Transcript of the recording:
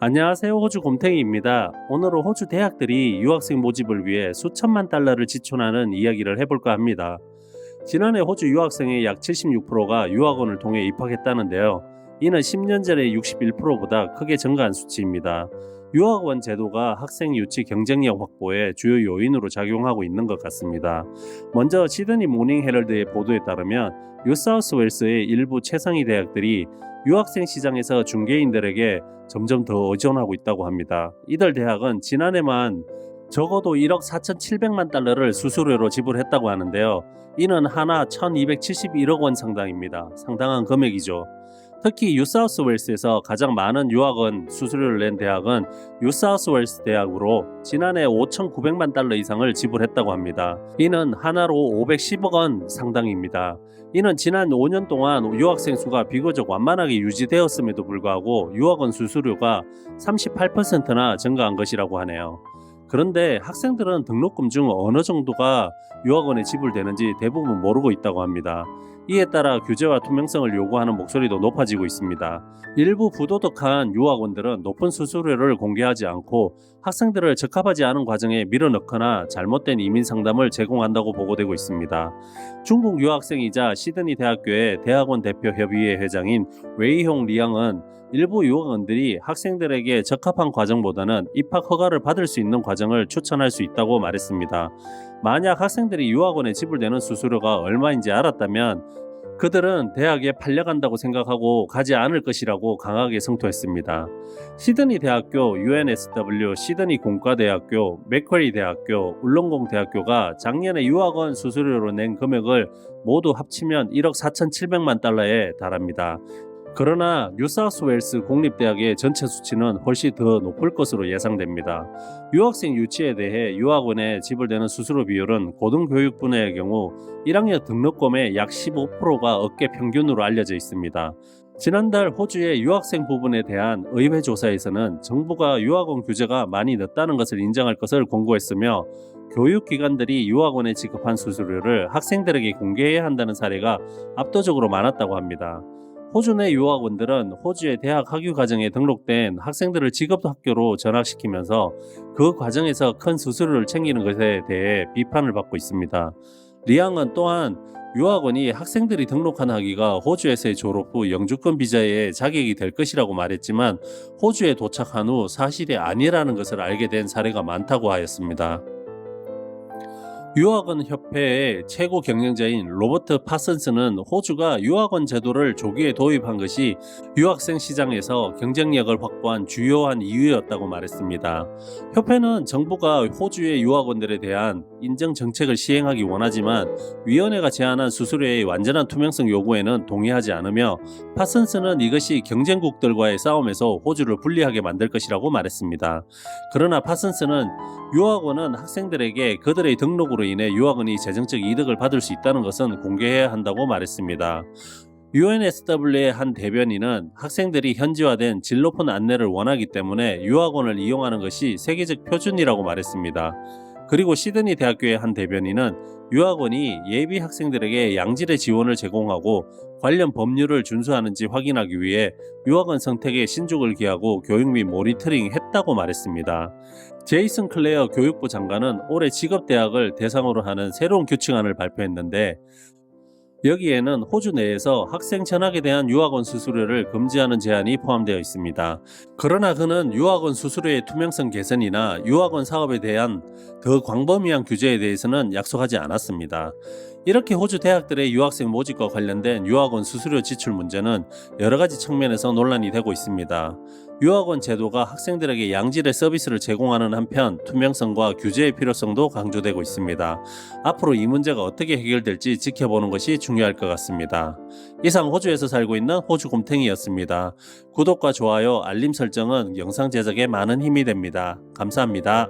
안녕하세요. 호주 곰탱이입니다. 오늘은 호주 대학들이 유학생 모집을 위해 수천만 달러를 지출하는 이야기를 해볼까 합니다. 지난해 호주 유학생의 약 76%가 유학원을 통해 입학했다는데요. 이는 10년 전의 61%보다 크게 증가한 수치입니다. 유학원 제도가 학생 유치 경쟁력 확보에 주요 요인으로 작용하고 있는 것 같습니다. 먼저 시드니 모닝 헤럴드의 보도에 따르면 뉴사우스웨일스의 일부 최상위 대학들이 유학생 시장에서 중개인들에게 점점 더 의존하고 있다고 합니다. 이들 대학은 지난해만 적어도 1억 4,700만 달러를 수수료로 지불했다고 하는데요. 이는 하나 1,271억 원 상당입니다. 상당한 금액이죠. 특히 뉴사우스웨일스에서 가장 많은 유학원 수수료를 낸 대학은 뉴사우스웨일스 대학으로 지난해 5,900만 달러 이상을 지불했다고 합니다. 이는 하나로 510억 원 상당입니다. 이는 지난 5년 동안 유학생 수가 비교적 완만하게 유지되었음에도 불구하고 유학원 수수료가 38%나 증가한 것이라고 하네요. 그런데 학생들은 등록금 중 어느 정도가 유학원에 지불되는지 대부분 모르고 있다고 합니다. 이에 따라 규제와 투명성을 요구하는 목소리도 높아지고 있습니다. 일부 부도덕한 유학원들은 높은 수수료를 공개하지 않고 학생들을 적합하지 않은 과정에 밀어넣거나 잘못된 이민 상담을 제공한다고 보고되고 있습니다. 중국 유학생이자 시드니 대학교의 대학원 대표 협의회 회장인 웨이홍 리양은 일부 유학원들이 학생들에게 적합한 과정보다는 입학 허가를 받을 수 있는 과정을 추천할 수 있다고 말했습니다. 만약 학생들이 유학원에 지불되는 수수료가 얼마인지 알았다면 그들은 대학에 팔려간다고 생각하고 가지 않을 것이라고 강하게 성토했습니다. 시드니 대학교, UNSW, 시드니 공과대학교, 맥쿼리 대학교, 울렁공 대학교가 작년에 유학원 수수료로 낸 금액을 모두 합치면 1억 4,700만 달러에 달합니다. 그러나 뉴사우스웨일스 공립대학의 전체 수치는 훨씬 더 높을 것으로 예상됩니다. 유학생 유치에 대해 유학원에 지불되는 수수료 비율은 고등교육 분야의 경우 1학년 등록금의 약 15%가 업계 평균으로 알려져 있습니다. 지난달 호주의 유학생 부분에 대한 의회 조사에서는 정부가 유학원 규제가 많이 늦다는 것을 인정할 것을 권고했으며 교육기관들이 유학원에 지급한 수수료를 학생들에게 공개해야 한다는 사례가 압도적으로 많았다고 합니다. 호주 내 유학원들은 호주의 대학 학위 과정에 등록된 학생들을 직업학교로 전학시키면서 그 과정에서 큰 수수료를 챙기는 것에 대해 비판을 받고 있습니다. 리앙은 또한 유학원이 학생들이 등록한 학위가 호주에서의 졸업 후 영주권 비자의 자격이 될 것이라고 말했지만 호주에 도착한 후 사실이 아니라는 것을 알게 된 사례가 많다고 하였습니다. 유학원 협회의 최고 경영자인 로버트 파슨스는 호주가 유학원 제도를 조기에 도입한 것이 유학생 시장에서 경쟁력을 확보한 주요한 이유였다고 말했습니다. 협회는 정부가 호주의 유학원들에 대한 인정 정책을 시행하기 원하지만 위원회가 제안한 수수료의 완전한 투명성 요구에는 동의하지 않으며 파슨스는 이것이 경쟁국들과의 싸움에서 호주를 불리하게 만들 것이라고 말했습니다. 그러나 파슨스는 유학원은 학생들에게 그들의 등록으로 인해 유학원이 재정적 이득을 받을 수 있다는 것은 공개해야 한다고 말했습니다. UNSW의 한 대변인은 학생들이 현지화된 질 높은 안내를 원하기 때문에 유학원을 이용하는 것이 세계적 표준이라고 말했습니다. 그리고 시드니 대학교의 한 대변인은 유학원이 예비 학생들에게 양질의 지원을 제공하고 관련 법률을 준수하는지 확인하기 위해 유학원 선택에 신중을 기하고 교육 및 모니터링 했다고 말했습니다. 제이슨 클레어 교육부 장관은 올해 직업대학을 대상으로 하는 새로운 규칙안을 발표했는데 여기에는 호주 내에서 학생 전학에 대한 유학원 수수료를 금지하는 제한이 포함되어 있습니다. 그러나 그는 유학원 수수료의 투명성 개선이나 유학원 사업에 대한 더 광범위한 규제에 대해서는 약속하지 않았습니다. 이렇게 호주 대학들의 유학생 모집과 관련된 유학원 수수료 지출 문제는 여러 가지 측면에서 논란이 되고 있습니다. 유학원 제도가 학생들에게 양질의 서비스를 제공하는 한편 투명성과 규제의 필요성도 강조되고 있습니다. 앞으로 이 문제가 어떻게 해결될지 지켜보는 것이 중요할 것 같습니다. 이상 호주에서 살고 있는 호주곰탱이였습니다. 구독과 좋아요, 알림 설정은 영상 제작에 많은 힘이 됩니다. 감사합니다.